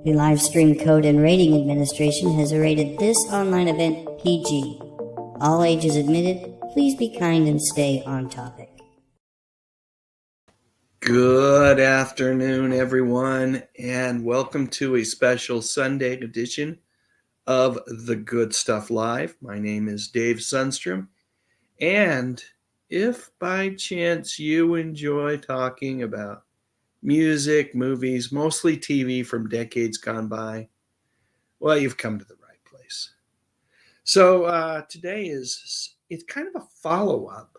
The Livestream Code and Rating Administration has rated this online event PG. All ages admitted. Please be kind and stay on topic. Good afternoon, everyone, and welcome to a special Sunday edition of The Good Stuff Live. My name is Dave Sundstrom, and if by chance you enjoy talking about music, movies, mostly TV from decades gone by, well, you've come to the right place. So today it's kind of a follow-up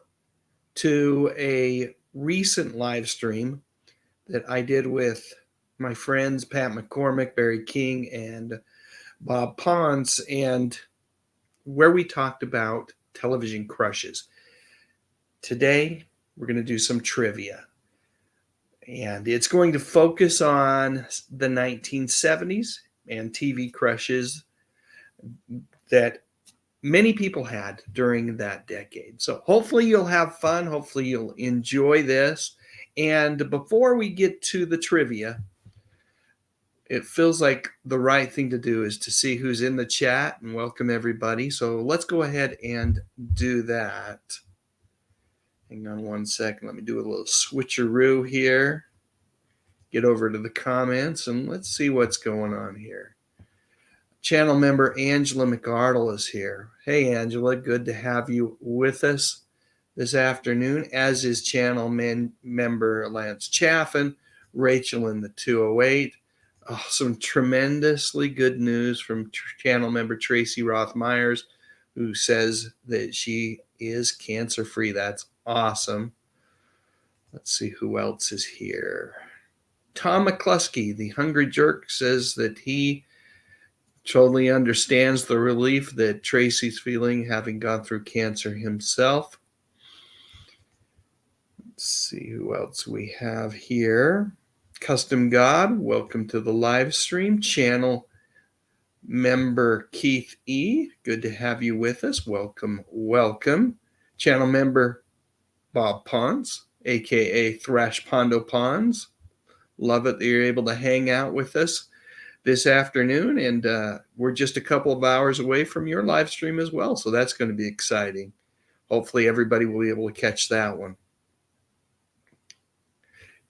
to a recent live stream that I did with my friends Pat McCormick, Barry King, and Bob Ponce, and where we talked about television crushes. Today, we're going to do some trivia. And it's going to focus on the 1970s and TV crushes that many people had during that decade. So hopefully you'll have fun. Hopefully you'll enjoy this. And before we get to the trivia, it feels like the right thing to do is to see who's in the chat and welcome everybody. So let's go ahead and do that. Hang on one second. Let me do a little switcheroo here. Get over to the comments and let's see what's going on here. Channel member Angela McArdle is here. Hey, Angela, good to have you with us this afternoon, as is channel member Lance Chaffin, Rachel in the 208. Oh, some tremendously good news from channel member Tracy Roth-Myers, who says that she is cancer-free. That's awesome. Let's see who else is here. Tom McCluskey, the Hungry Jerk, says that he totally understands the relief that Tracy's feeling, having gone through cancer himself. Let's see who else we have here. Custom God, welcome to the live stream. Channel member Keith E., good to have you with us. Welcome, welcome. Channel member Bob Ponce, aka Thrash Pondo Ponds. Love it that you're able to hang out with us this afternoon, and we're just a couple of hours away from your live stream as well, so that's going to be exciting. Hopefully everybody will be able to catch that one.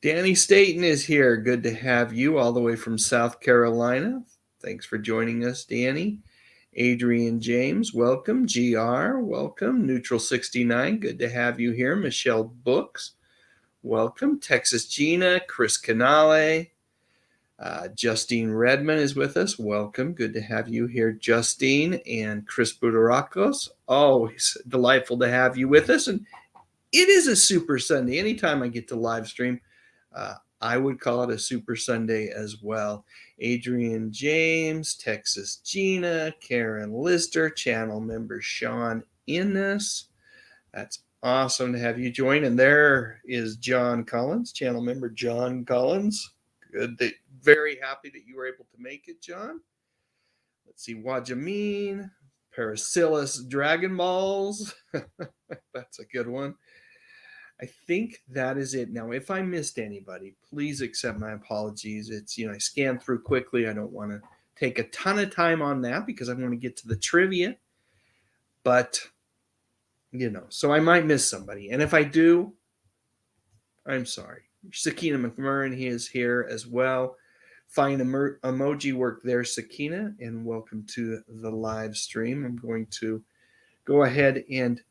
Danny Staten is here. Good to have you all the way from South Carolina. Thanks for joining us, Danny. Adrian James, welcome. GR, welcome. Neutral 69, good to have you here. Michelle Books, welcome. Texas Gina, Chris Canale. Justine Redman is with us. Welcome. Good to have you here, Justine. And Chris Budarakos. Always delightful to have you with us. And it is a Super Sunday. Anytime I get to live stream, I would call it a Super Sunday as well. Adrian James, Texas Gina, Karen Lister, channel member Sean Innes. That's awesome to have you join. And there is John Collins, channel member John Collins. Good. Very happy that you were able to make it, John. Let's see, Wajameen, Parasilus Dragon Balls. That's a good one. I think that is it. Now, if I missed anybody, please accept my apologies. It's, I scanned through quickly. I don't want to take a ton of time on that because I want to get to the trivia. But, so I might miss somebody. And if I do, I'm sorry. Sakina McMurrin, he is here as well. Fine emoji work there, Sakina, and welcome to the live stream. I'm going to go ahead and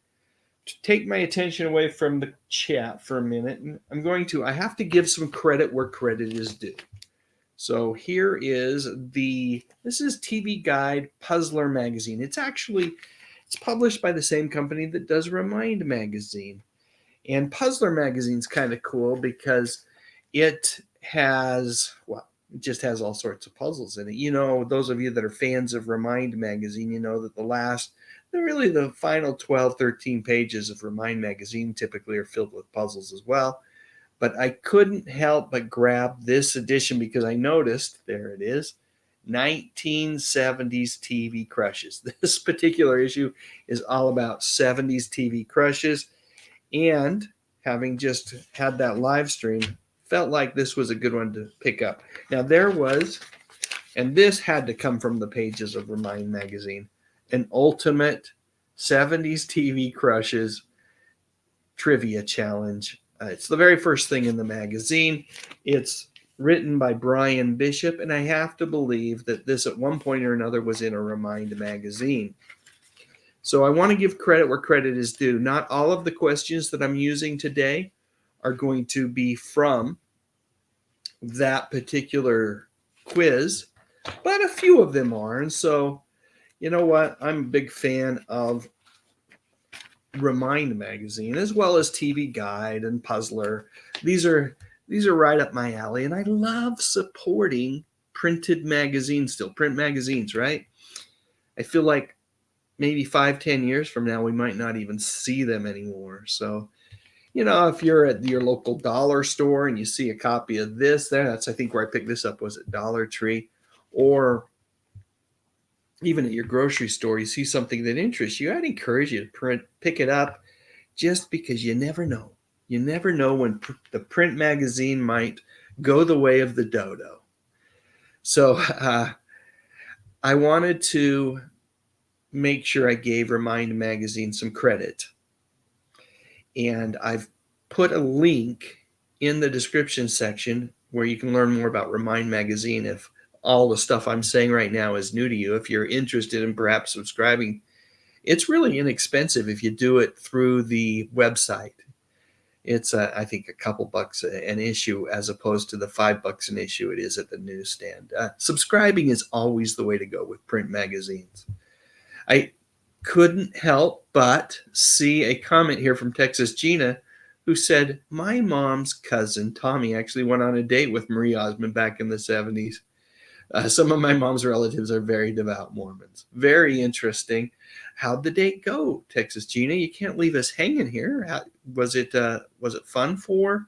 take my attention away from the chat for a minute. And I have to give some credit where credit is due. So here is this is TV Guide Puzzler Magazine. It's published by the same company that does Remind Magazine. And Puzzler Magazine's kind of cool because it just has all sorts of puzzles in it. Those of you that are fans of Remind Magazine, you know that the final 12, 13 pages of Remind Magazine typically are filled with puzzles as well. But I couldn't help but grab this edition because I noticed, there it is, 1970s TV crushes. This particular issue is all about 70s TV crushes. And having just had that live stream, felt like this was a good one to pick up. Now, there was And this had to come from the pages of Remind Magazine. An ultimate 70s TV crushes trivia challenge. It's the very first thing in the magazine. It's written by Brian Bishop, and I have to believe that this at one point or another was in a Remind magazine. So I want to give credit where credit is due. Not all of the questions that I'm using today are going to be from that particular quiz, but a few of them are. And so, you know what? I'm a big fan of Remind magazine as well as TV Guide and Puzzler. These are right up my alley, and I love supporting printed magazines still. Print magazines, right? I feel like maybe 5-10 years from now we might not even see them anymore. So, you know, if you're at your local dollar store and you see a copy of this there, that's I think where I picked this up was at Dollar Tree, or even at your grocery store, you see something that interests you, I'd encourage you to pick it up, just because you never know. You never know when the print magazine might go the way of the dodo. So I wanted to make sure I gave Remind Magazine some credit. And I've put a link in the description section where you can learn more about Remind Magazine if all the stuff I'm saying right now is new to you. If you're interested in perhaps subscribing, it's really inexpensive if you do it through the website. It's, I think, a couple bucks an issue as opposed to the $5 an issue it is at the newsstand. Subscribing is always the way to go with print magazines. I couldn't help but see a comment here from Texas Gina, who said, my mom's cousin Tommy actually went on a date with Marie Osmond back in the 70s. Some of my mom's relatives are very devout Mormons. Very interesting. How'd the date go, Texas Gina? You can't leave us hanging here. Was it fun for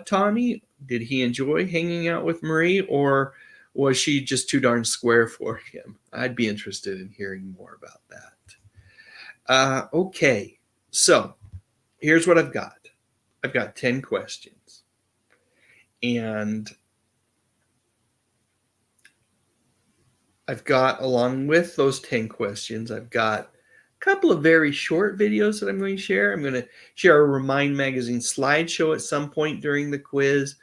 Tommy? Did he enjoy hanging out with Marie, or was she just too darn square for him? I'd be interested in hearing more about that. Okay, so here's what I've got. I've got 10 questions. And I've got, along with those 10 questions, I've got a couple of very short videos that I'm going to share. I'm going to share a Remind Magazine slideshow at some point during the quiz.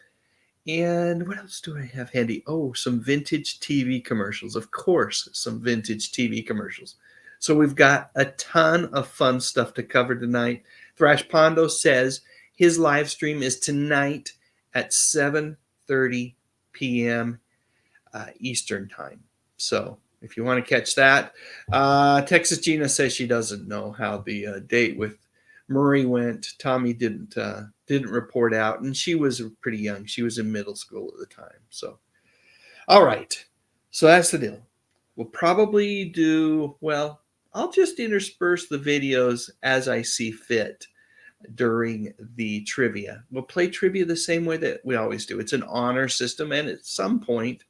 And what else do I have handy? Oh, some vintage TV commercials. Of course, some vintage TV commercials. So we've got a ton of fun stuff to cover tonight. Thrash Pondo says his live stream is tonight at 7:30 p.m. Eastern time. So if you want to catch that, Texas Gina says she doesn't know how the date with Marie went. Tommy didn't report out, and she was pretty young. She was in middle school at the time. So, all right. So that's the deal. We'll probably do, well, I'll just intersperse the videos as I see fit during the trivia. We'll play trivia the same way that we always do. It's an honor system, and at some point,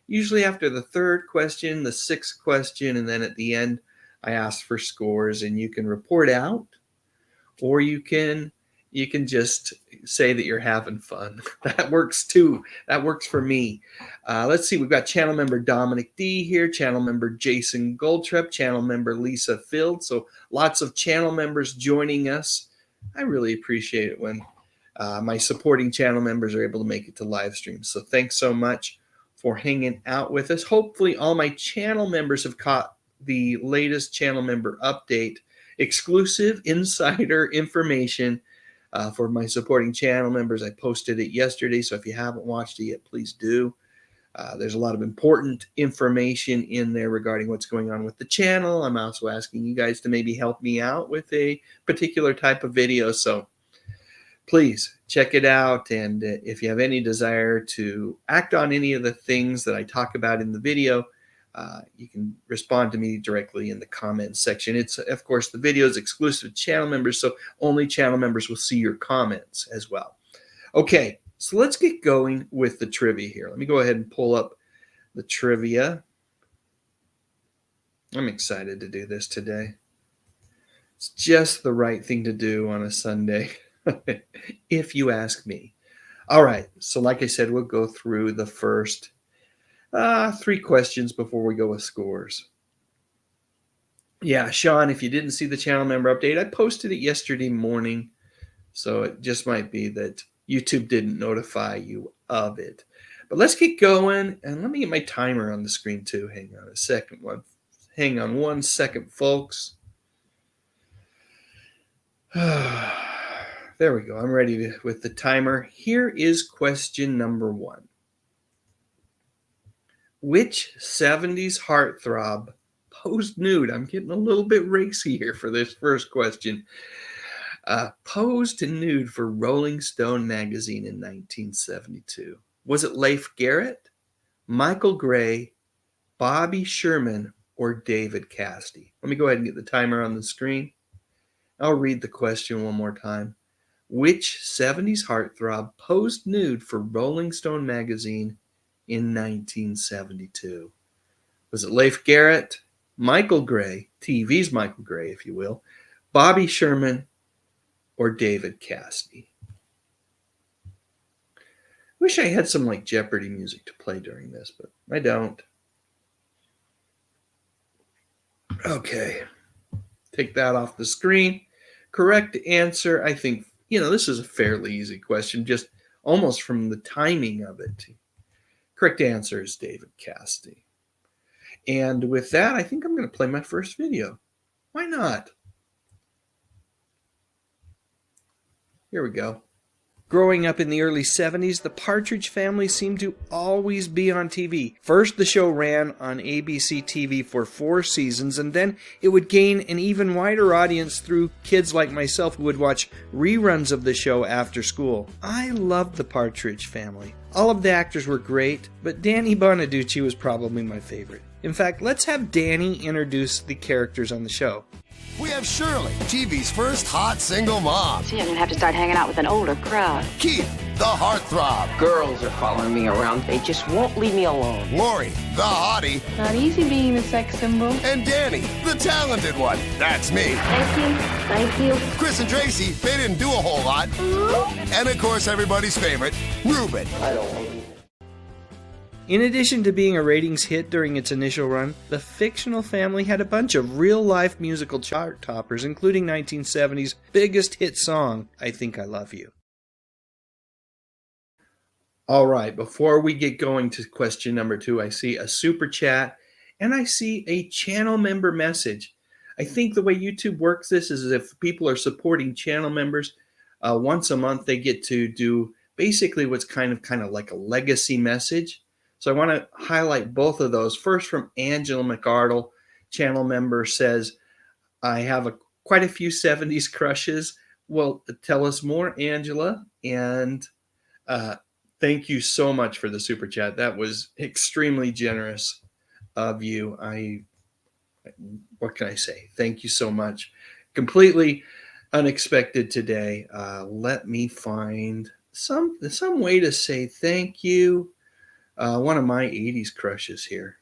usually after the third question, the sixth question, and then at the end, I ask for scores, and you can report out, or you can just say that you're having fun. That works too. That works for me. Let's see. We've got channel member Dominic D here, channel member Jason Goldtrup, channel member Lisa Field. So lots of channel members joining us. I really appreciate it when my supporting channel members are able to make it to live stream. So thanks so much for hanging out with us. Hopefully all my channel members have caught the latest channel member update, exclusive insider information for my supporting channel members. I posted it yesterday, so if you haven't watched it yet, please do. There's a lot of important information in there regarding what's going on with the channel. I'm also asking you guys to maybe help me out with a particular type of video, so please check it out. And if you have any desire to act on any of the things that I talk about in the video, you can respond to me directly in the comments section. It's, of course, the video is exclusive to channel members, so only channel members will see your comments as well. Okay, so let's get going with the trivia here. Let me go ahead and pull up the trivia. I'm excited to do this today. It's just the right thing to do on a Sunday, if you ask me. All right, so like I said, we'll go through the first 3 questions before we go with scores. Yeah, Sean, if you didn't see the channel member update, I posted it yesterday morning. So it just might be that YouTube didn't notify you of it. But let's get going. And let me get my timer on the screen too. Hang on a second. Hang on 1 second, folks. There we go. I'm ready with the timer. Here is question number 1. Which 70s heartthrob posed nude? I'm getting a little bit racy here for this first question. Posed nude for Rolling Stone magazine in 1972. Was it Leif Garrett, Michael Gray, Bobby Sherman, or David Cassidy? Let me go ahead and get the timer on the screen. I'll read the question one more time. Which 70s heartthrob posed nude for Rolling Stone magazine in 1972? Was it Leif Garrett, Michael Gray, TV's Michael Gray, if you will, Bobby Sherman, or David Cassidy? Wish I had some like Jeopardy music to play during this, but I don't. Okay, take that off the screen. Correct answer, I think, this is a fairly easy question, just almost from the timing of it. Correct answer is David Cassidy. And with that, I think I'm going to play my first video. Why not? Here we go. Growing up in the early 70s, the Partridge Family seemed to always be on TV. First, the show ran on ABC TV for 4 seasons, and then it would gain an even wider audience through kids like myself who would watch reruns of the show after school. I loved the Partridge Family. All of the actors were great, but Danny Bonaducci was probably my favorite. In fact, let's have Danny introduce the characters on the show. We have Shirley, TV's first hot single mom. See, I'm gonna have to start hanging out with an older crowd. Keith, the heartthrob. Girls are following me around. They just won't leave me alone. Lori, the hottie. Not easy being the sex symbol. And Danny, the talented one. That's me. Thank you. Thank you. Chris and Tracy, they didn't do a whole lot. And of course, everybody's favorite, Ruben. In addition to being a ratings hit during its initial run, The Fictional Family had a bunch of real-life musical chart toppers, including 1970's biggest hit song, I Think I Love You. All right, before we get going to question number 2, I see a super chat and I see a channel member message. I think the way YouTube works this is if people are supporting channel members, once a month they get to do basically what's kind of like a legacy message. So I want to highlight both of those. First, from Angela McArdle, channel member, says, I have quite a few 70s crushes. Well, tell us more, Angela. And thank you so much for the super chat. That was extremely generous of you. What can I say? Thank you so much. Completely unexpected today. Let me find some way to say thank you. One of my 80s crushes here.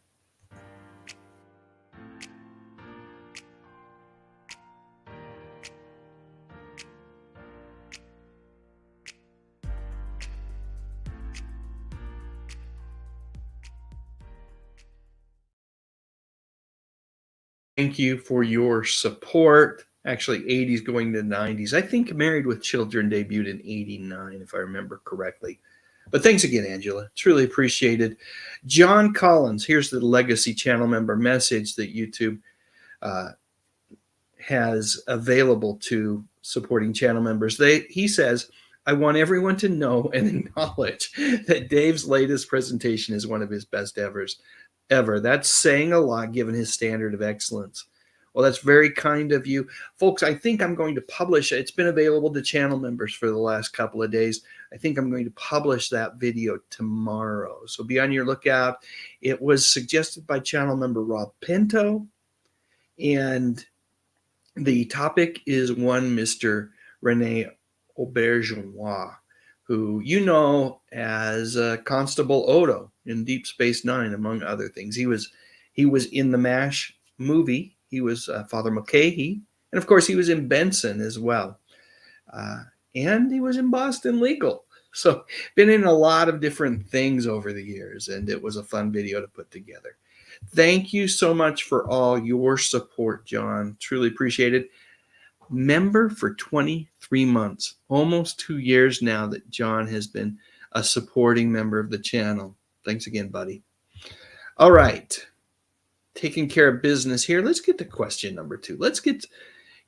Thank you for your support. Actually, 80s going to 90s. I think Married with Children debuted in 89, if I remember correctly. But thanks again, Angela. It's really appreciated. John Collins, here's the legacy channel member message that YouTube has available to supporting channel members. He says, I want everyone to know and acknowledge that Dave's latest presentation is one of his best ever. That's saying a lot given his standard of excellence. Well, that's very kind of you. Folks, I think I'm going to publish, it's been available to channel members for the last couple of days. I think I'm going to publish that video tomorrow. So be on your lookout. It was suggested by channel member Rob Pinto. And the topic is one Mr. Rene Auberjonois, who you know as Constable Odo in Deep Space Nine, among other things. He was in the MASH movie. He was Father Mulcahy. And of course, he was in Benson as well. And he was in Boston Legal. So been in a lot of different things over the years, and it was a fun video to put together. Thank you so much for all your support, John. Truly appreciate it. Member for 23 months, almost 2 years now that John has been a supporting member of the channel. Thanks again, buddy. All right. Taking care of business here. Let's get to question number 2. Let's get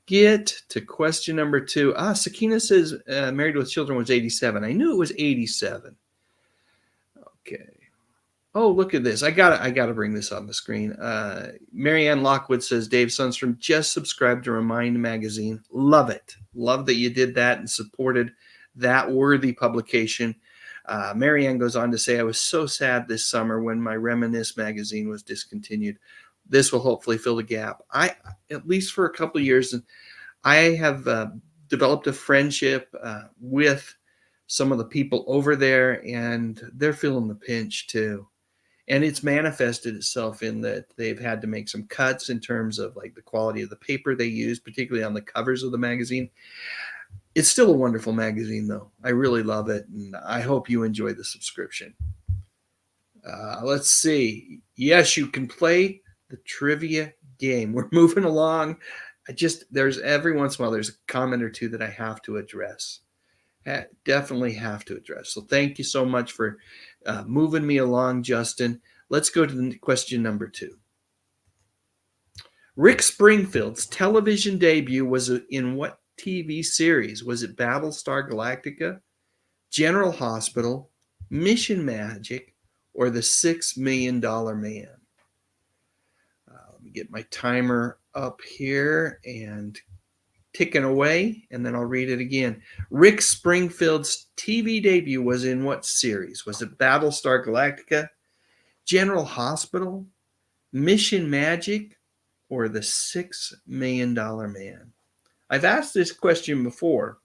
to question number 2. Sakina says Married with Children was 87. I knew it was 87. Okay. Oh, look at this. I gotta bring this on the screen. Marianne Lockwood says, Dave Sundstrom just subscribed to Remind Magazine. Love it. Love that you did that and supported that worthy publication. Marianne goes on to say, I was so sad this summer when my Reminisce magazine was discontinued. This will hopefully fill the gap. At least for a couple of years, I have developed a friendship with some of the people over there, and they're feeling the pinch too. And it's manifested itself in that they've had to make some cuts in terms of like the quality of the paper they use, particularly on the covers of the magazine. It's still a wonderful magazine, though. I really love it, and I hope you enjoy the subscription. Let's see. Yes, you can play the trivia game. We're moving along. There's every once in a while, there's a comment or two that I have to address. Definitely have to address. So thank you so much for moving me along, Justin. Let's go to the question number 2. Rick Springfield's television debut was in what TV series? Was it Battlestar Galactica, General Hospital, Mission Magic, or The $6 Million Man? Let me get my timer up here and ticking away, and then I'll read it again. Rick Springfield's TV debut was in what series? Was it Battlestar Galactica, General Hospital, Mission Magic, or The $6 Million Man? I've asked this question before,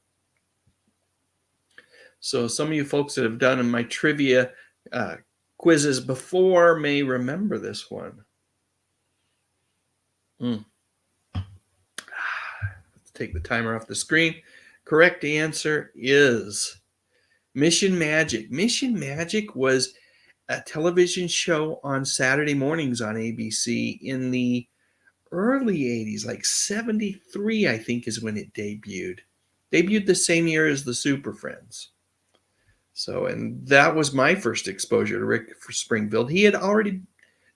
so some of you folks that have done my trivia quizzes before may remember this one. Let's take the timer off the screen. Correct answer is Mission Magic. Mission Magic was a television show on Saturday mornings on ABC in the early 80s, like 73, I think is when it debuted. Debuted the same year as the Super Friends. So, and that was my first exposure to Rick Springfield. He had already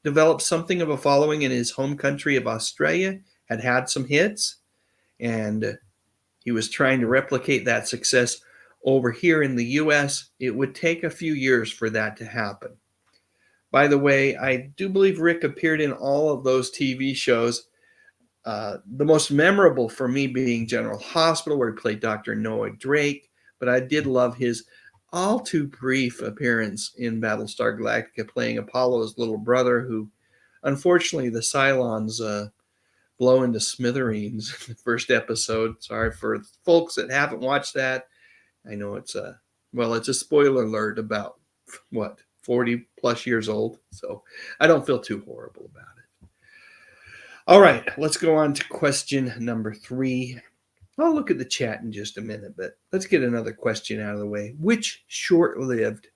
developed something of a following in his home country of Australia, had some hits, and he was trying to replicate that success over here in the U.S. It would take a few years for that to happen. By the way, I do believe Rick appeared in all of those TV shows. The most memorable for me being General Hospital, where he played Dr. Noah Drake, but I did love his all too brief appearance in Battlestar Galactica, playing Apollo's little brother, who unfortunately the Cylons blow into smithereens in the first episode. Sorry for folks that haven't watched that. I know it's a spoiler alert about 40 plus years old, so I don't feel too horrible about it. All right, let's go on to question number 3. I'll look at the chat in just a minute, but let's get another question out of the way. Which short-lived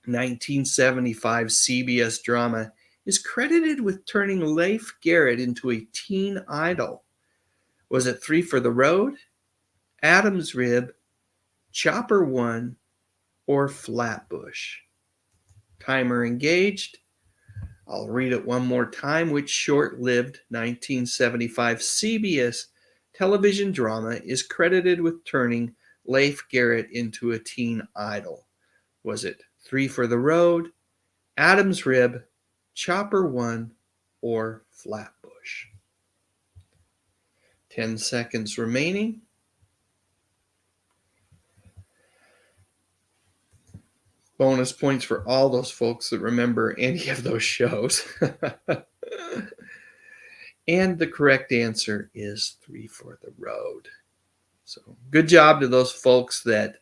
1975 CBS drama is credited with turning Leif Garrett into a teen idol? Was it 3 for the Road, Adam's Rib, Chopper 1, or Flatbush? Timer engaged. I'll read it one more time. Which short-lived 1975 CBS television drama is credited with turning Leif Garrett into a teen idol? Was it 3 for the Road, Adam's Rib, Chopper 1, or Flatbush? 10 seconds remaining. Bonus points for all those folks that remember any of those shows. And the correct answer is 3 for the Road. So good job to those folks that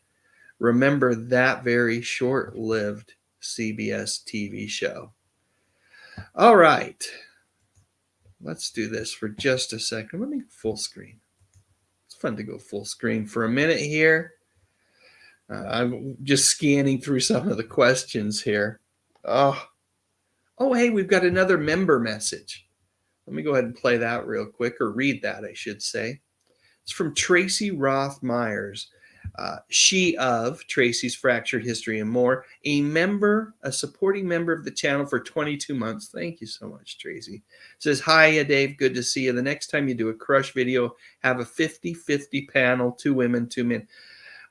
remember that very short-lived CBS TV show. All right. Let's do this for just a second. Let me go full screen. It's fun to go full screen for a minute here. I'm just scanning through some of the questions here. Oh, hey, we've got another member message. Let me go ahead and play that real quick, or read that, I should say. It's from Tracy Roth Myers. She of Tracy's Fractured History and More, a supporting member of the channel for 22 months. Thank you so much, Tracy. Says, hi, Dave. Good to see you. The next time you do a crush video, have a 50-50 panel, 2 women, 2 men.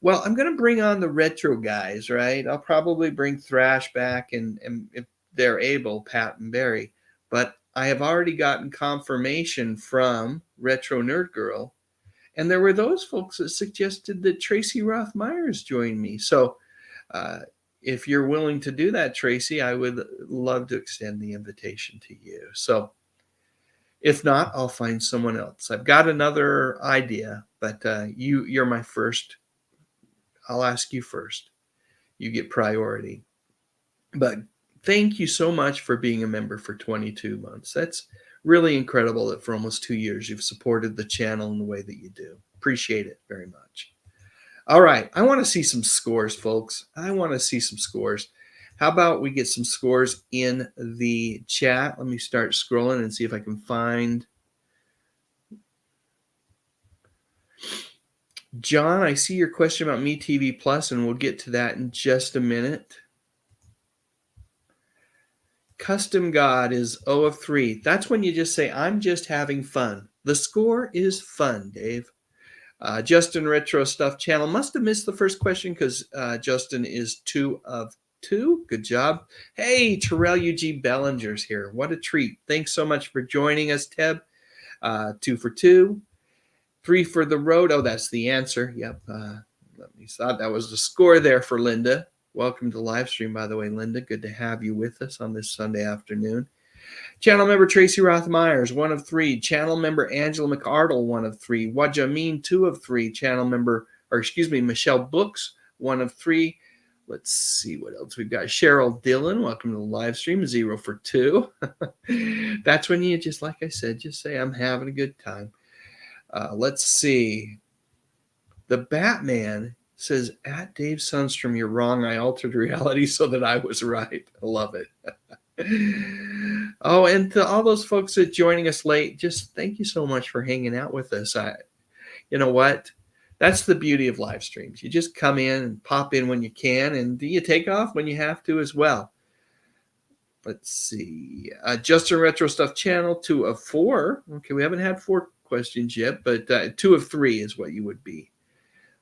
Well, I'm going to bring on the retro guys, right? I'll probably bring Thrash back and if they're able, Pat and Barry. But I have already gotten confirmation from Retro Nerd Girl. And there were those folks that suggested that Tracy Roth Myers join me. So if you're willing to do that, Tracy, I would love to extend the invitation to you. So if not, I'll find someone else. I've got another idea, but you're my first. I'll ask you first. You get priority. But thank you so much for being a member for 22 months. That's really incredible that for almost 2 years you've supported the channel in the way that you do. Appreciate it very much. All right. I want to see some scores, folks. I want to see some scores. How about we get some scores in the chat? Let me start scrolling and see if I can find. John, I see your question about MeTV Plus, and we'll get to that in just a minute. Custom God is 0 of 3. That's when you just say, I'm just having fun. The score is fun, Dave. Justin Retro Stuff Channel must have missed the first question because Justin is 2 of 2. Good job. Hey, Terrell UG Bellinger's here. What a treat. Thanks so much for joining us, Teb. 2 for 2. 3 for the road. Oh, that's the answer. Yep. Let me thought that was the score there for Linda. Welcome to the live stream, by the way, Linda. Good to have you with us on this Sunday afternoon. Channel member Tracy Roth Myers, 1 of 3. Channel member Angela McArdle, 1 of 3. Wajameen, 2 of 3. Channel member, Michelle Books, 1 of 3. Let's see what else we've got. Cheryl Dillon, welcome to the live stream, 0 for 2. That's when you, just like I said, just say, I'm having a good time. Let's see. The Batman says, at Dave Sundstrom, you're wrong. I altered reality so that I was right. I love it. Oh, and to all those folks that joining us late, just thank you so much for hanging out with us. You know what? That's the beauty of live streams. You just come in and pop in when you can, and you take off when you have to as well. Let's see. Justin Retro Stuff Channel, 2 of 4. Okay, we haven't had 4 questions yet, but 2 of 3 is what you would be.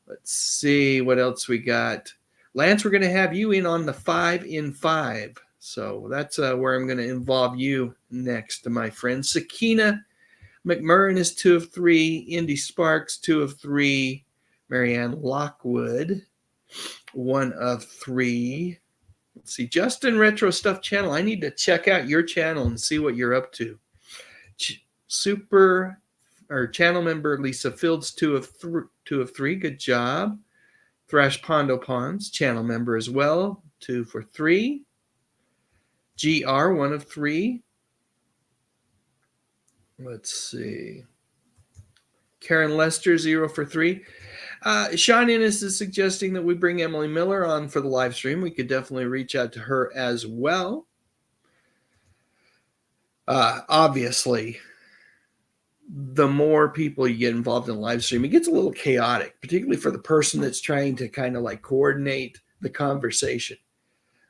Let's see what else we got. Lance, we're going to have you in on the 5 in 5. So that's where I'm going to involve you next, my friend. Sakina McMurrin is 2 of 3. Indy Sparks, 2 of 3. Marianne Lockwood, 1 of 3. Let's see. Justin Retro Stuff Channel. I need to check out your channel and see what you're up to. Channel member Lisa Fields, 2 of 3. Good job. Thrash Pondo Ponds, channel member as well, 2 for 3. GR, 1 of 3. Let's see. Karen Lester, 0 for 3. Sean Innes is suggesting that we bring Emily Miller on for the live stream. We could definitely reach out to her as well. Obviously, the more people you get involved in the live stream, it gets a little chaotic, particularly for the person that's trying to kind of like coordinate the conversation.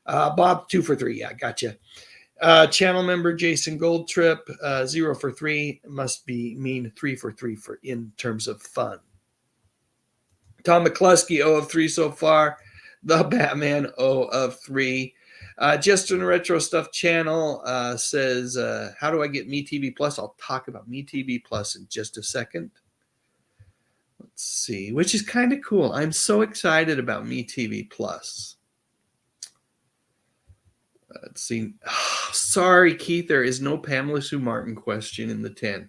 Bob, 2 for 3. Yeah, gotcha. Channel member Jason Goldtrip, 0 for 3. Must mean 3 for 3 in terms of fun. Tom McCluskey, 0 of 3 so far. The Batman, 0 of 3. Justin Retro Stuff Channel says, how do I get MeTV Plus? I'll talk about MeTV Plus in just a second. Let's see, which is kind of cool. I'm so excited about MeTV Plus. Let's see. Oh, sorry, Keith, there is no Pamela Sue Martin question in the 10.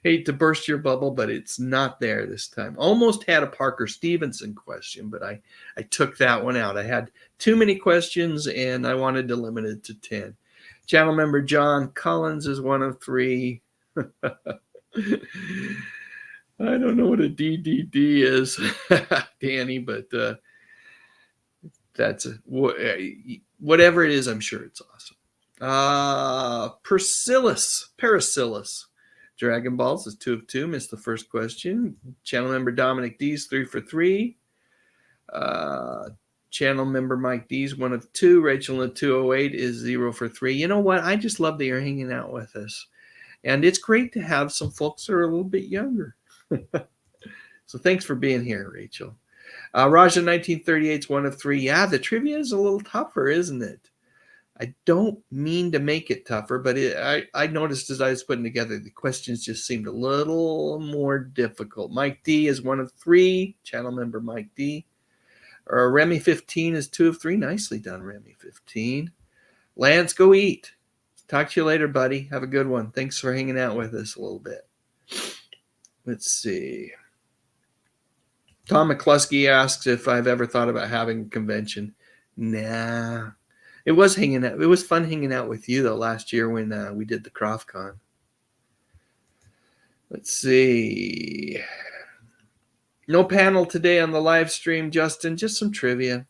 Hate to burst your bubble, but it's not there this time. Almost had a Parker Stevenson question, but I took that one out. I had too many questions, and I wanted to limit it to 10. Channel member John Collins is 1 of 3. I don't know what a DDD is, Danny, but that's whatever it is. I'm sure it's awesome. Parasilus. Dragon Balls is 2 of 2. Missed the first question. Channel member Dominic D's 3 for 3. Channel member Mike D's 1 of 2. Rachel in the 208 is 0 for 3. You know what? I just love that you're hanging out with us. And it's great to have some folks that are a little bit younger. So thanks for being here, Rachel. Raja 1938 is 1 of 3. Yeah, the trivia is a little tougher, isn't it? I don't mean to make it tougher, but I noticed as I was putting together, the questions just seemed a little more difficult. Mike D is 1 of 3. Channel member Mike D. Remy 15 is 2 of 3. Nicely done, Remy 15. Lance, go eat. Talk to you later, buddy. Have a good one. Thanks for hanging out with us a little bit. Let's see. Tom McCluskey asks if I've ever thought about having a convention. Nah. It was hanging out. It was fun hanging out with you, though, last year when we did the CroftCon. Let's see. No panel today on the live stream, Justin. Just some trivia.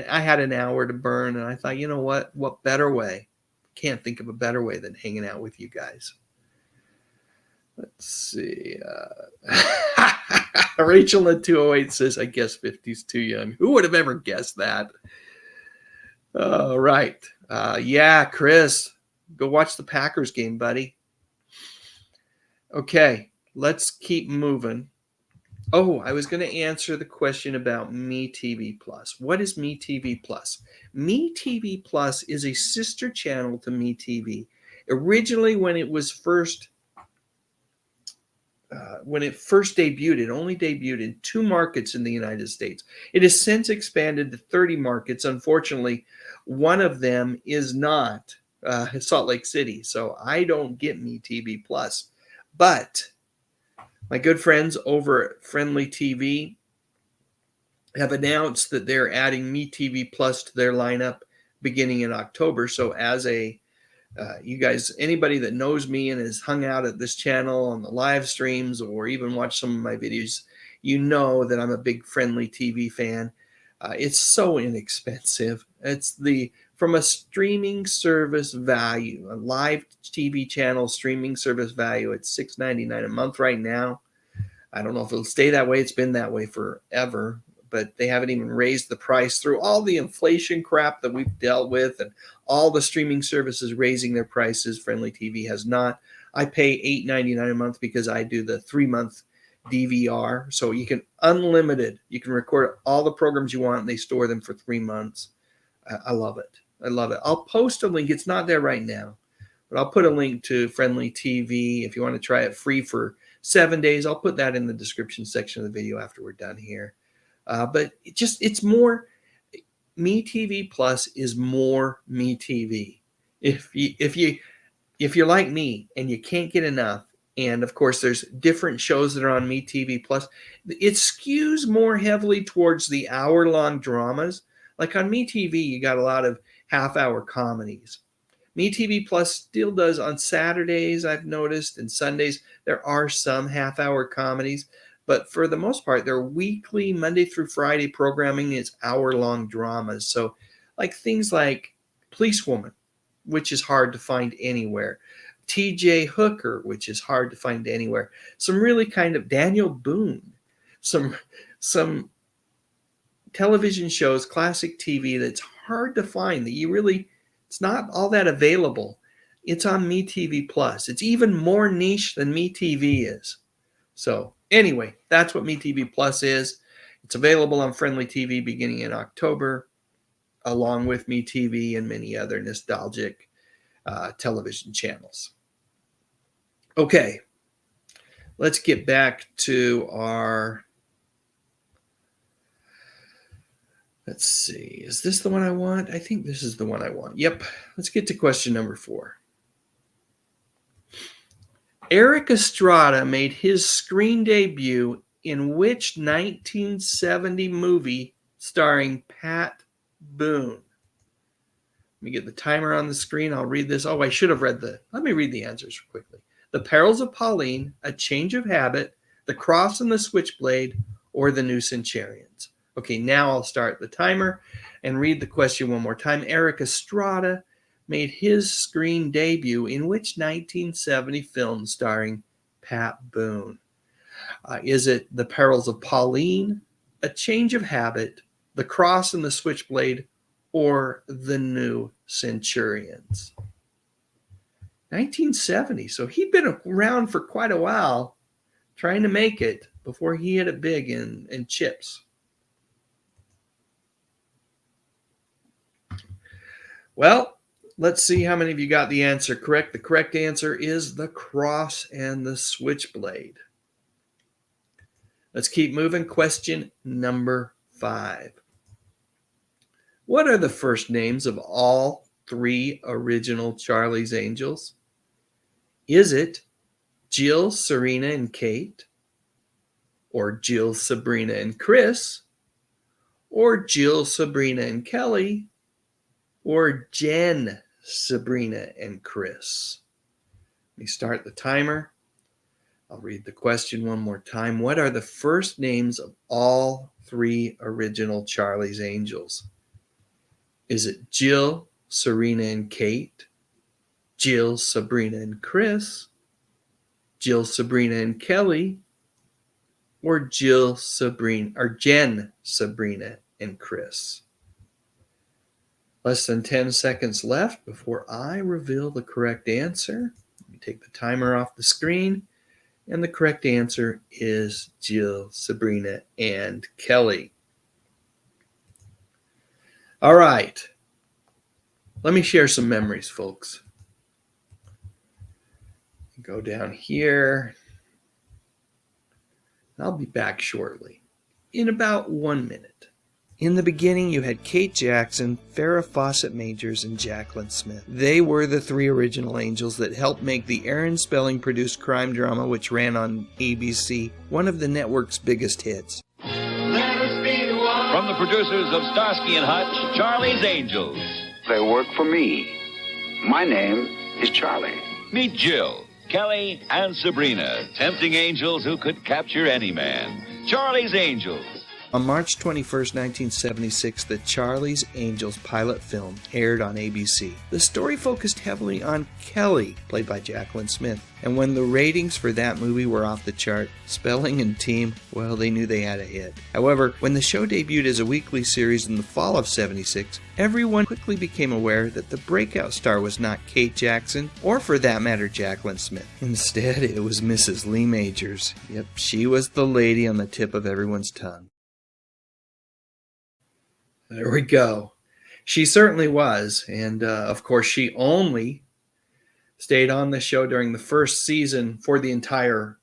I had an hour to burn, and I thought, you know what? What better way? Can't think of a better way than hanging out with you guys. Let's see. Rachel in 208 says, I guess 50's too young. Who would have ever guessed that? All right. Yeah, Chris, go watch the Packers game, buddy. Okay, let's keep moving. Oh, I was going to answer the question about MeTV Plus. What is MeTV Plus? MeTV Plus is a sister channel to MeTV. Originally, when it first debuted, it only debuted in 2 markets in the United States. It has since expanded to 30 markets. Unfortunately, one of them is not Salt Lake City, so I don't get MeTV Plus. But my good friends over at Friendly TV have announced that they're adding MeTV Plus to their lineup beginning in October. So as you guys, anybody that knows me and has hung out at this channel on the live streams or even watched some of my videos, you know that I'm a big Friendly TV fan. It's so inexpensive. From a streaming service value, a live TV channel streaming service value, it's $6.99 a month right now. I don't know if it'll stay that way. It's been that way forever, but they haven't even raised the price through all the inflation crap that we've dealt with and all the streaming services raising their prices. Friendly TV has not. I pay $8.99 a month because I do the 3-month DVR. So you can unlimited. You can record all the programs you want and they store them for 3 months. I love it. I love it. I'll post a link. It's not there right now, but I'll put a link to Friendly TV if you want to try it free for 7 days. I'll put that in the description section of the video after we're done here. But it's more. MeTV Plus is more MeTV. If you're like me and you can't get enough, and of course there's different shows that are on MeTV Plus, it skews more heavily towards the hour-long dramas. Like on MeTV, you got a lot of half-hour comedies. MeTV Plus still does on Saturdays, I've noticed, and Sundays. There are some half-hour comedies. But for the most part, their weekly Monday through Friday programming is hour-long dramas. So like things like Policewoman, which is hard to find anywhere. TJ Hooker, which is hard to find anywhere. Some really kind of Daniel Boone. Some television shows, classic TV that's hard to find, that it's not all that available. It's on MeTV Plus. It's even more niche than MeTV is. So anyway, that's what MeTV Plus is. It's available on Friendly TV beginning in October, along with MeTV and many other nostalgic television channels. Okay, let's get back to our... Let's see. Is this the one I want? I think this is the one I want. Yep. Let's get to question number 4. Eric Estrada made his screen debut in which 1970 movie starring Pat Boone? Let me get the timer on the screen. I'll read this. Oh, I should have read let me read the answers quickly. The Perils of Pauline, A Change of Habit, The Cross and the Switchblade, or the New Centurions? Okay, now I'll start the timer and read the question one more time. Eric Estrada made his screen debut in which 1970 film starring Pat Boone? Is it The Perils of Pauline, A Change of Habit, The Cross and the Switchblade, or The New Centurions? 1970, so he'd been around for quite a while trying to make it before he hit it big in chips. Well, let's see how many of you got the answer correct. The correct answer is The Cross and the Switchblade. Let's keep moving. Question number 5. What are the first names of all 3 original Charlie's Angels? Is it Jill, Serena, and Kate? Or Jill, Sabrina, and Chris? Or Jill, Sabrina, and Kelly? Or Jen, Sabrina, and Chris? Let me start the timer. I'll read the question one more time. What are the first names of all 3 original Charlie's Angels? Is it Jill, Serena, and Kate? Jill, Sabrina, and Chris? Jill, Sabrina, and Kelly? Or Jen, Sabrina, and Chris? Less than 10 seconds left before I reveal the correct answer. Let me take the timer off the screen. And the correct answer is Jill, Sabrina, and Kelly. All right. Let me share some memories, folks. Go down here. I'll be back shortly, in about 1 minute. In the beginning, you had Kate Jackson, Farrah Fawcett Majors, and Jacqueline Smith. They were the 3 original angels that helped make the Aaron Spelling-produced crime drama, which ran on ABC, one of the network's biggest hits. From the producers of Starsky and Hutch, Charlie's Angels. They work for me. My name is Charlie. Meet Jill, Kelly, and Sabrina, tempting angels who could capture any man. Charlie's Angels. On March 21st, 1976, the Charlie's Angels pilot film aired on ABC. The story focused heavily on Kelly, played by Jacqueline Smith. And when the ratings for that movie were off the chart, Spelling and team, well, they knew they had a hit. However, when the show debuted as a weekly series in the fall of '76, everyone quickly became aware that the breakout star was not Kate Jackson, or for that matter, Jacqueline Smith. Instead, it was Mrs. Lee Majors. Yep, she was the lady on the tip of everyone's tongue. There we go. She certainly was. And of course, she only stayed on the show during the first season for the entire,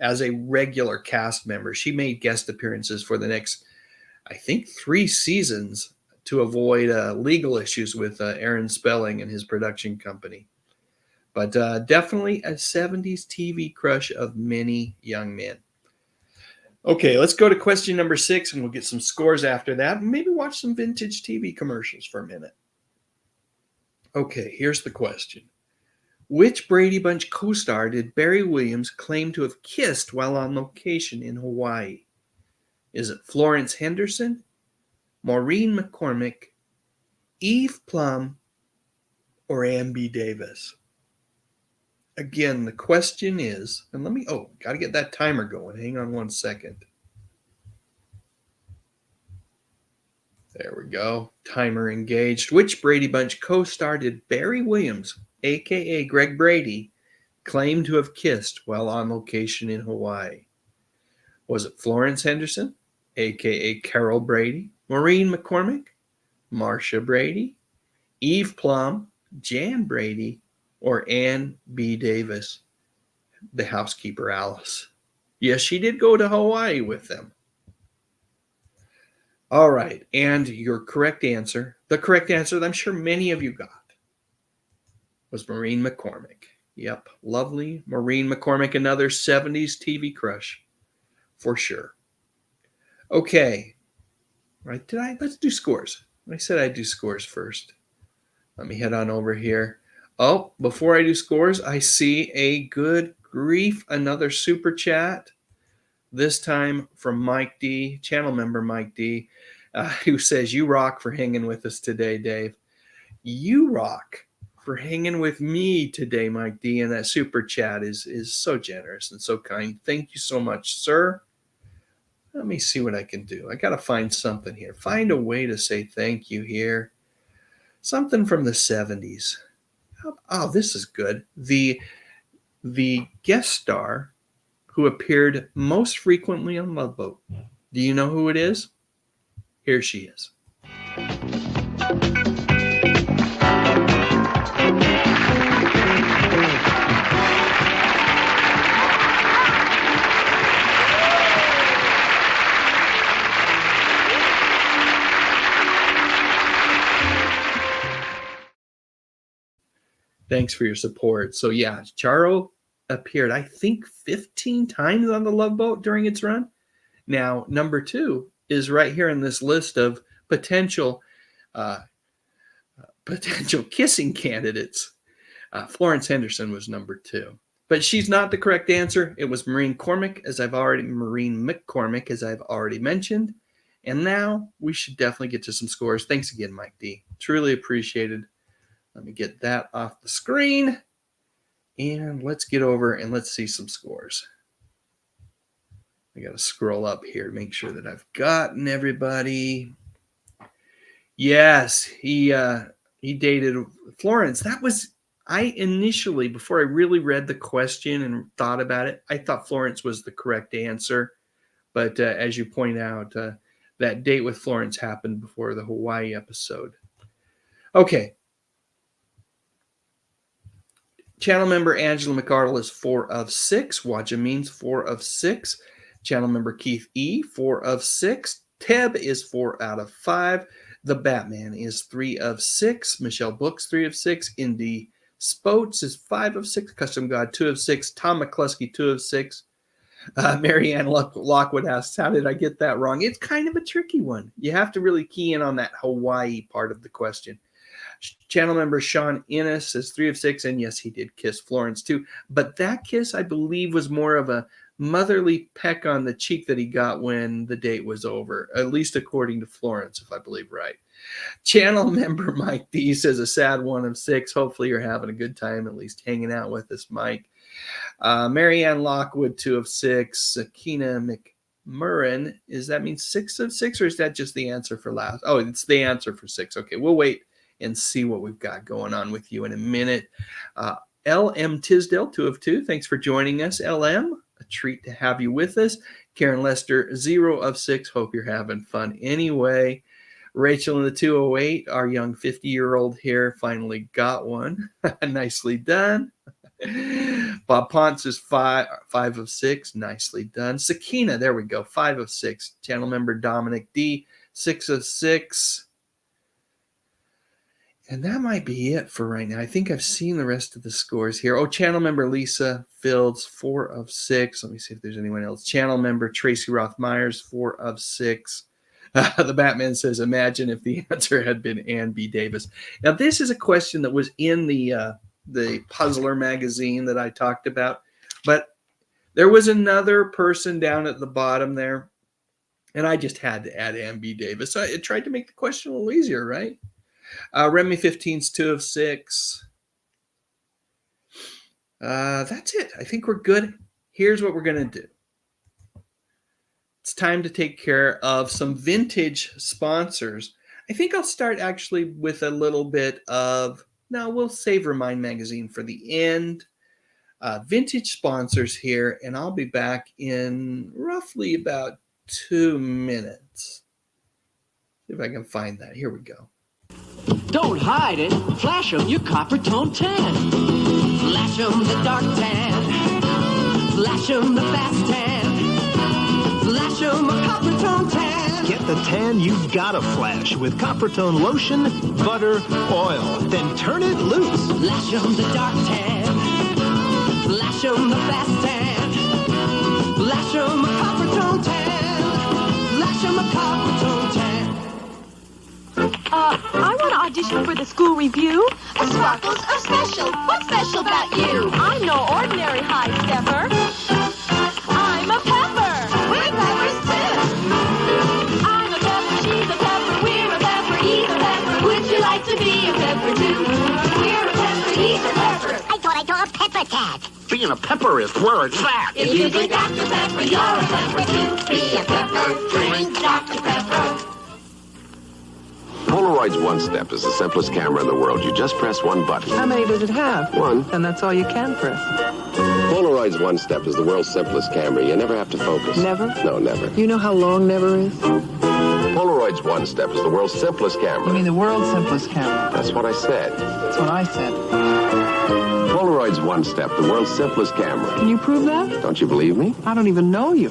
as a regular cast member. She made guest appearances for the next, I think, 3 seasons to avoid legal issues with Aaron Spelling and his production company. But definitely a 70s TV crush of many young men. Okay, let's go to question number 6, and we'll get some scores after that. Maybe watch some vintage TV commercials for a minute. Okay, here's the question. Which Brady Bunch co-star did Barry Williams claim to have kissed while on location in Hawaii? Is it Florence Henderson, Maureen McCormick, Eve Plum, or Ann B. Davis? Again, the question is, and got to get that timer going. Hang on 1 second. There we go. Timer engaged. Which Brady Bunch co-star did Barry Williams, a.k.a. Greg Brady, claim to have kissed while on location in Hawaii? Was it Florence Henderson, a.k.a. Carol Brady, Maureen McCormick, Marcia Brady, Eve Plum, Jan Brady, or Ann B. Davis, the housekeeper Alice? Yes, she did go to Hawaii with them. All right, and your correct answer, the correct answer that I'm sure many of you got, was Maureen McCormick. Yep, lovely Maureen McCormick, another 70s TV crush, for sure. Okay, right, let's do scores. I said I'd do scores first. Let me head on over here. Oh, before I do scores, I see a good grief, another super chat This time from Mike D, channel member Mike D, who says, "You rock for hanging with us today, Dave." You rock for hanging with me today, Mike D. And that super chat is so generous and so kind. Thank you so much, sir. Let me see what I can do. I got to find something here. Find a way to say thank you here. Something from the 70s. Oh, this is good. The guest star who appeared most frequently on Love Boat. Do you know who it is? Here she is. Thanks for your support. So yeah, Charo appeared, I think, 15 times on the Love Boat during its run. Now, number 2 is right here in this list of potential kissing candidates. Florence Henderson was number 2, but she's not the correct answer. It was Maureen McCormick, as I've already mentioned. And now we should definitely get to some scores. Thanks again, Mike D. Truly appreciated. Let me get that off the screen. And let's get over and let's see some scores. I got to scroll up here to make sure that I've gotten everybody. Yes, he dated Florence. That was, I initially, before I really read the question and thought about it, I thought Florence was the correct answer. But as you point out, that date with Florence happened before the Hawaii episode. Okay. Channel member Angela McArdle is 4 of 6. Wajameen's 4 of 6. Channel member Keith E, 4 of 6. Teb is 4 out of 5. The Batman is 3 of 6. Michelle Books, 3 of 6. Indy Spoats is 5 of 6. Custom God, 2 of 6. Tom McCluskey, 2 of 6. Marianne Lockwood asks, how did I get that wrong? It's kind of a tricky one. You have to really key in on that Hawaii part of the question. Channel member Sean Innes is 3 of 6, and yes, he did kiss Florence too. But that kiss, I believe, was more of a motherly peck on the cheek that he got when the date was over, at least according to Florence, if I believe right. Channel member Mike D says a sad 1 of 6. Hopefully you're having a good time, at least hanging out with us, Mike. Marianne Lockwood, 2 of 6. Akina McMurrin, does that mean 6 of 6, or is that just the answer for last? Oh, it's the answer for 6. Okay, we'll wait and see what we've got going on with you in a minute. LM Tisdale, 2 of 2. Thanks for joining us, LM. A treat to have you with us. Karen Lester, 0 of 6. Hope you're having fun anyway. Rachel in the 208, our young 50-year-old here, finally got one. Nicely done. Bob Ponce is 5 of 6. Nicely done. Sakina, there we go, 5 of 6. Channel member Dominic D, 6 of 6. And that might be it for right now. I think I've seen the rest of the scores here. Oh, channel member Lisa Fields, 4 of 6. Let me see if there's anyone else. Channel member Tracy Roth Myers, 4 of 6. The Batman says, imagine if the answer had been Ann B. Davis. Now, this is a question that was in the Puzzler magazine that I talked about. But there was another person down at the bottom there. And I just had to add Ann B. Davis. So I tried to make the question a little easier, right? Remy 15's 2 of 6. That's it. I think we're good. Here's what we're going to do. It's time to take care of some vintage sponsors. I think I'll start actually with a little bit of, no, we'll save Remind Magazine for the end. Vintage sponsors here, and I'll be back in roughly about 2 minutes. See if I can find that. Here we go. Don't hide it. Flash 'em your copper tone tan. Flash 'em the dark tan. Flash 'em the fast tan. Flash 'em a copper tone tan. Get the tan you've gotta flash with copper tone lotion, butter, oil. Then turn it loose. Flash 'em the dark tan. Flash 'em the fast tan. Flash 'em a copper tone tan. Flash 'em a copper tone tan. I want to audition for the school review. Sparkles are special. What's special about you? I'm no ordinary high stepper. I'm a pepper. Pepper-tat. Being a pepper is where it's at. If you drink Dr. Pepper, you're a pepper too. Be a pepper, drink Dr. Pepper. Polaroid's One Step is the simplest camera in the world. You just press one button. How many does it have? One. And that's all you can press. Polaroid's One Step is the world's simplest camera. You never have to focus. Never? No, never. You know how long never is? Polaroid's One Step is the world's simplest camera. You mean the world's simplest camera? That's what I said. That's what I said. Polaroid's One Step, the world's simplest camera. Can you prove that? Don't you believe me? I don't even know you.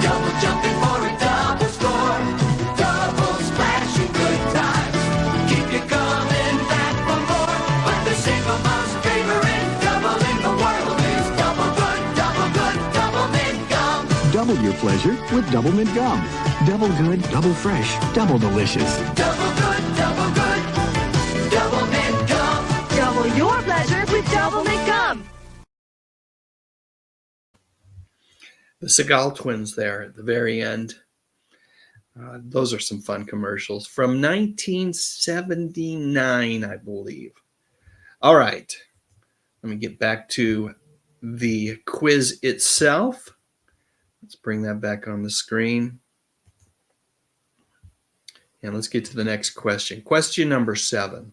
Double jumping for a double score. Double splashing good times. Keep you coming back for more. But the single most favorite double in the world is double good, double mint gum. Double your pleasure with Double Mint Gum. Double good, double fresh, double delicious. Double good, double mint gum. Double your pleasure with Double Mint Gum. The Seagal twins there at the very end. Those are some fun commercials from 1979, I believe. All right. Let me get back to the quiz itself. Let's bring that back on the screen. And let's get to the next question. Question number 7.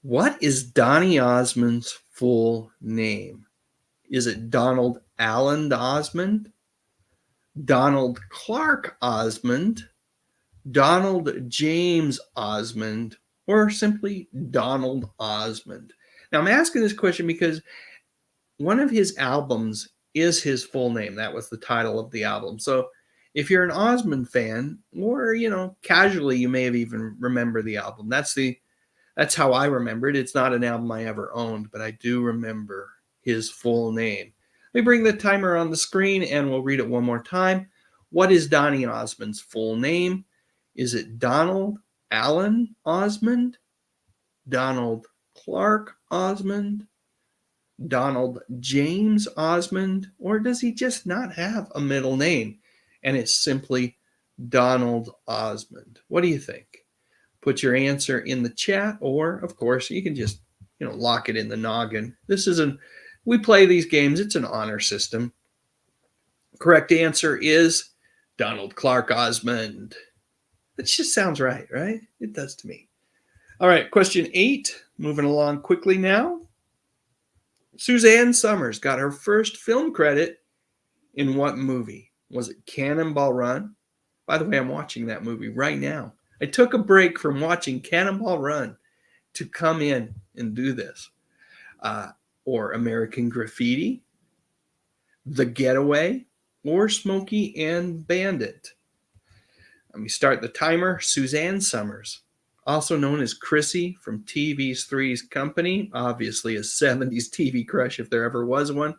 What is Donny Osmond's full name? Is it Donald Allen Osmond, Donald Clark Osmond, Donald James Osmond, or simply Donald Osmond? Now, I'm asking this question because one of his albums is his full name. That was the title of the album. So if you're an Osmond fan, or, casually, you may have even remember the album. That's how I remember it. It's not an album I ever owned, but I do remember his full name. Let me bring the timer on the screen and we'll read it one more time. What is Donny Osmond's full name? Is it Donald Allen Osmond, Donald Clark Osmond, Donald James Osmond, or does he just not have a middle name and it's simply Donald Osmond? What do you think? Put your answer in the chat, or of course you can just lock it in the noggin. We play these games. It's an honor system. Correct answer is Donald Clark Osmond. That just sounds right? It does to me. All right, question 8. Moving along quickly now. Suzanne Summers got her first film credit in what movie? Was it Cannonball Run? By the way, I'm watching that movie right now. I took a break from watching Cannonball Run to come in and do this. Or American Graffiti, The Getaway, or Smokey and Bandit. Let me start the timer. Suzanne Summers, also known as Chrissy from TV's Three's Company, obviously a 70s TV crush if there ever was one,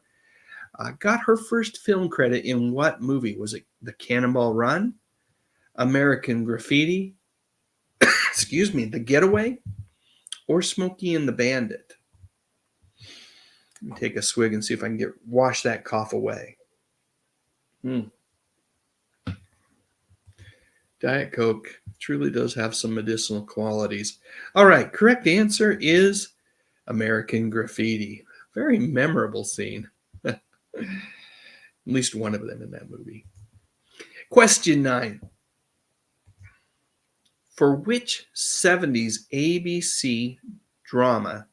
got her first film credit in what movie? Was it The Cannonball Run, American Graffiti, The Getaway, or Smokey and the Bandit? Let me take a swig and see if I can wash that cough away. Diet Coke truly does have some medicinal qualities. All right, correct answer is American Graffiti. Very memorable scene. At least one of them in that movie. Question 9. For which 70s ABC drama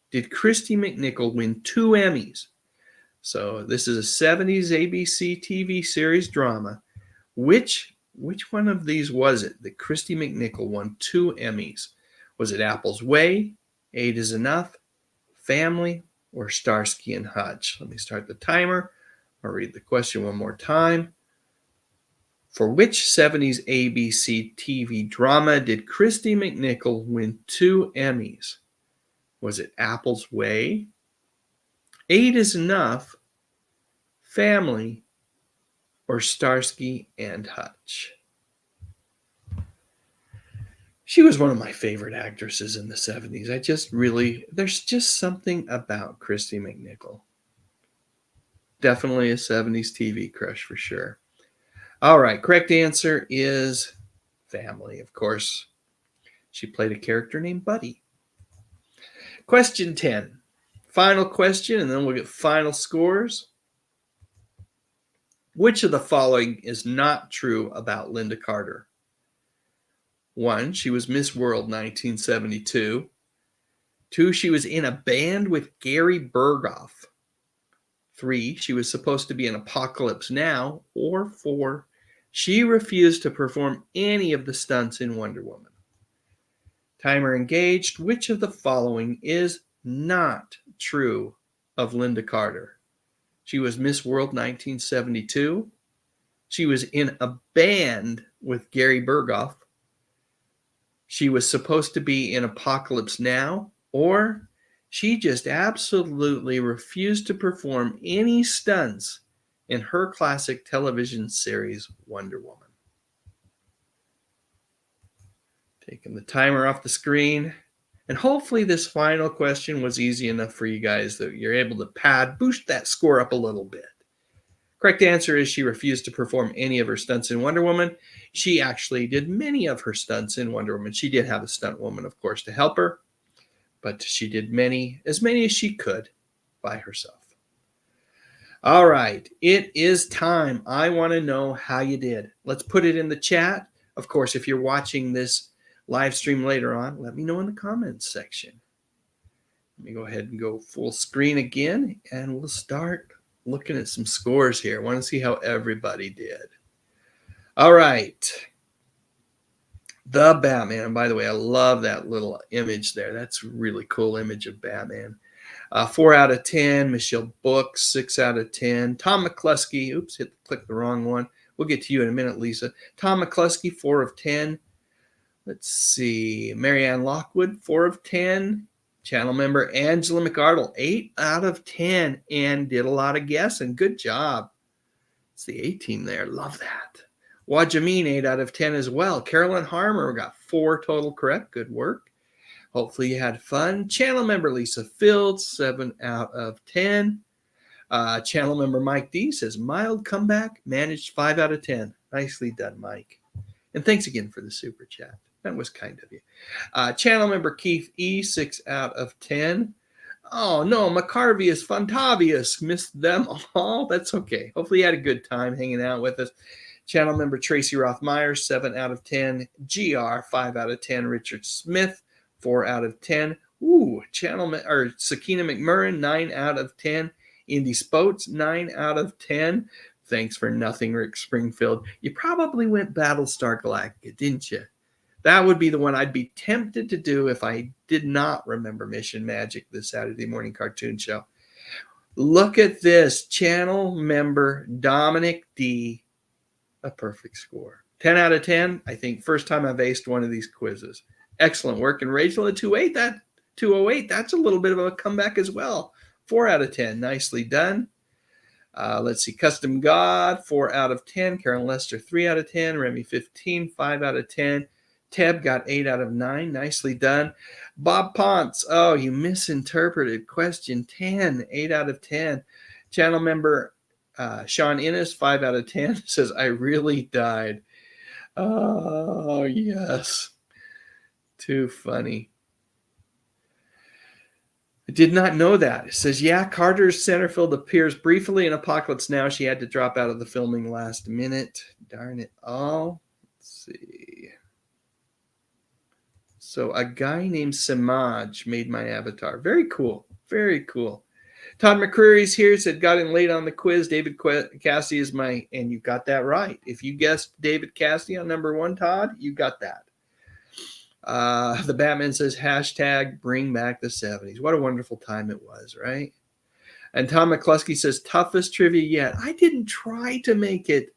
did Christy McNichol win 2 Emmys? So this is a 70s ABC TV series drama. Which one of these was it that Christy McNichol won 2 Emmys? Was it Apple's Way, 8 is Enough, Family, or Starsky and Hutch? Let me start the timer. I'll read the question one more time. For which 70s ABC TV drama did Christy McNichol win 2 Emmys? Was it Apple's Way, 8 is Enough, Family, or Starsky and Hutch? She was one of my favorite actresses in the 70s. There's just something about Christy McNichol. Definitely a 70s TV crush for sure. All right, correct answer is Family, of course. She played a character named Buddy. Question 10. Final question, and then we'll get final scores. Which of the following is not true about Linda Carter? 1, she was Miss World 1972. 2, she was in a band with Gary Berghoff. 3, she was supposed to be in Apocalypse Now. Or 4, she refused to perform any of the stunts in Wonder Woman. Timer engaged. Which of the following is not true of Linda Carter? She was Miss World 1972. She was in a band with Gary Berghoff. She was supposed to be in Apocalypse Now. Or she just absolutely refused to perform any stunts in her classic television series, Wonder Woman. Taking the timer off the screen. And hopefully this final question was easy enough for you guys that you're able to boost that score up a little bit. Correct answer is she refused to perform any of her stunts in Wonder Woman. She actually did many of her stunts in Wonder Woman. She did have a stunt woman, of course, to help her, but she did as many as she could by herself. All right, it is time. I want to know how you did. Let's put it in the chat. Of course, if you're watching this live stream later on, let me know in the comments section. Let me go ahead and go full screen again, and we'll start looking at some scores here. I want to see how everybody did. All right. The Batman. And by the way, I love that little image there. That's a really cool image of Batman. 4 out of 10. Michelle Book, 6 out of 10. Tom McCluskey. Oops, clicked the wrong one. We'll get to you in a minute, Lisa. Tom McCluskey, 4 of 10. Let's see. Marianne Lockwood, 4 of 10. Channel member Angela McArdle, 8 out of 10, and did a lot of guessing. Good job. It's the A-team there. Love that. Wajameen, 8 out of 10 as well. Carolyn Harmer got 4 total correct. Good work. Hopefully you had fun. Channel member Lisa Fields, 7 out of 10. Channel member Mike D says, mild comeback, managed 5 out of 10. Nicely done, Mike. And thanks again for the super chat. That was kind of you. Channel member Keith E, 6 out of 10. Oh, no, Macarvius, Fontavius, missed them all. That's okay. Hopefully you had a good time hanging out with us. Channel member Tracy Rothmeyer, 7 out of 10. GR, 5 out of 10. Richard Smith, 4 out of 10. Ooh, Sakina McMurrin, 9 out of 10. Indy Spoats, 9 out of 10. Thanks for nothing, Rick Springfield. You probably went Battlestar Galactica, didn't you? That would be the one I'd be tempted to do if I did not remember Mission Magic, the Saturday morning cartoon show. Look at this. Channel member Dominic D. A perfect score. 10 out of 10. I think first time I've aced one of these quizzes. Excellent work. And Rachel at 208, that's a little bit of a comeback as well. 4 out of 10. Nicely done. Let's see. Custom God, 4 out of 10. Karen Lester, 3 out of 10. Remy 15, 5 out of 10. Teb got 8 out of 9. Nicely done. Bob Ponce. Oh, you misinterpreted question 10. 8 out of 10. Channel member Sean Innes, 5 out of 10. Says, I really died. Oh, yes. Too funny. I did not know that. It says, yeah, Carter's Centerfield appears briefly in Apocalypse Now. She had to drop out of the filming last minute. Darn it all. Let's see. So a guy named Samaj made my avatar. Very cool. Very cool. Todd McCreary's here. Said, got in late on the quiz. David Cassidy is and you got that right. If you guessed David Cassidy on number 1, Todd, you got that. The Batman says, hashtag bring back the 70s. What a wonderful time it was, right? And Tom McCluskey says, toughest trivia yet. I didn't try to make it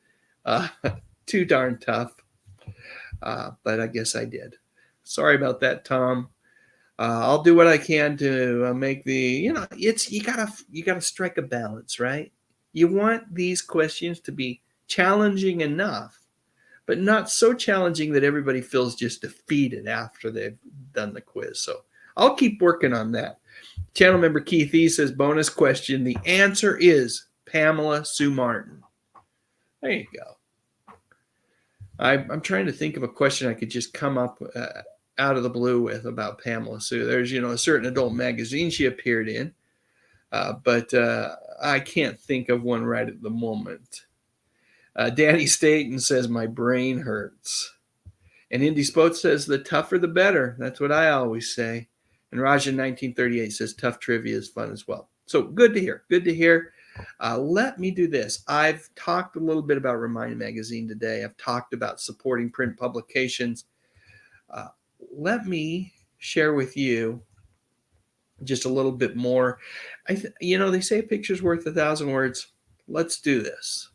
too darn tough, but I guess I did. Sorry about that, Tom. I'll do what I can to make you gotta strike a balance, right? You want these questions to be challenging enough, but not so challenging that everybody feels just defeated after they've done the quiz. So I'll keep working on that. Channel member Keith E says, bonus question. The answer is Pamela Sue Martin. There you go. I'm trying to think of a question I could just come up out of the blue with about Pamela Sue. There's, a certain adult magazine she appeared in, but I can't think of one right at the moment. Danny Staten says, my brain hurts. And Indy Spote says, the tougher the better. That's what I always say. And Raja 1938 says, tough trivia is fun as well. So good to hear. Good to hear. Let me do this. I've talked a little bit about Remind Magazine today. I've talked about supporting print publications. Let me share with you just a little bit more. They say a picture's worth 1,000 words. Let's do this.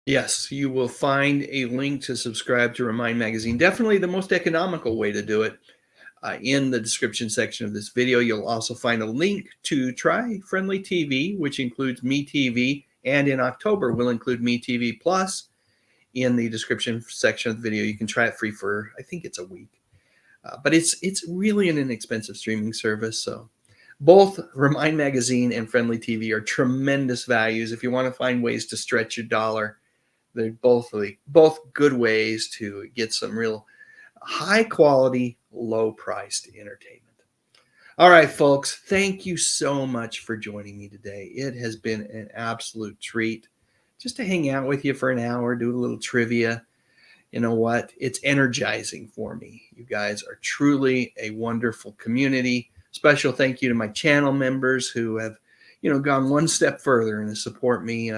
Yes, you will find a link to subscribe to Remind Magazine. Definitely the most economical way to do it. In the description section of this video, you'll also find a link to try Friendly TV, which includes MeTV, and in October will include MeTV Plus. In the description section of the video, you can try it free for, I think it's a week. But it's really an inexpensive streaming service. So both Remind Magazine and Friendly TV are tremendous values. If you want to find ways to stretch your dollar, they're both good ways to get some real high quality, low priced entertainment. All right, folks, thank you so much for joining me today. It has been an absolute treat just to hang out with you for an hour, do a little trivia. You know what? It's energizing for me. You guys are truly a wonderful community. Special thank you to my channel members who have, gone one step further and support me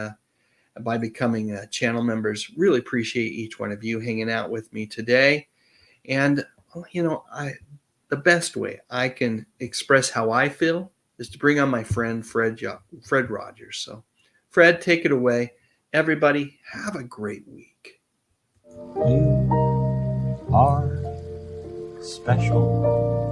by becoming channel members. Really appreciate each one of you hanging out with me today. And, the best way I can express how I feel is to bring on my friend, Fred Rogers. So, Fred, take it away. Everybody, have a great week. You are special.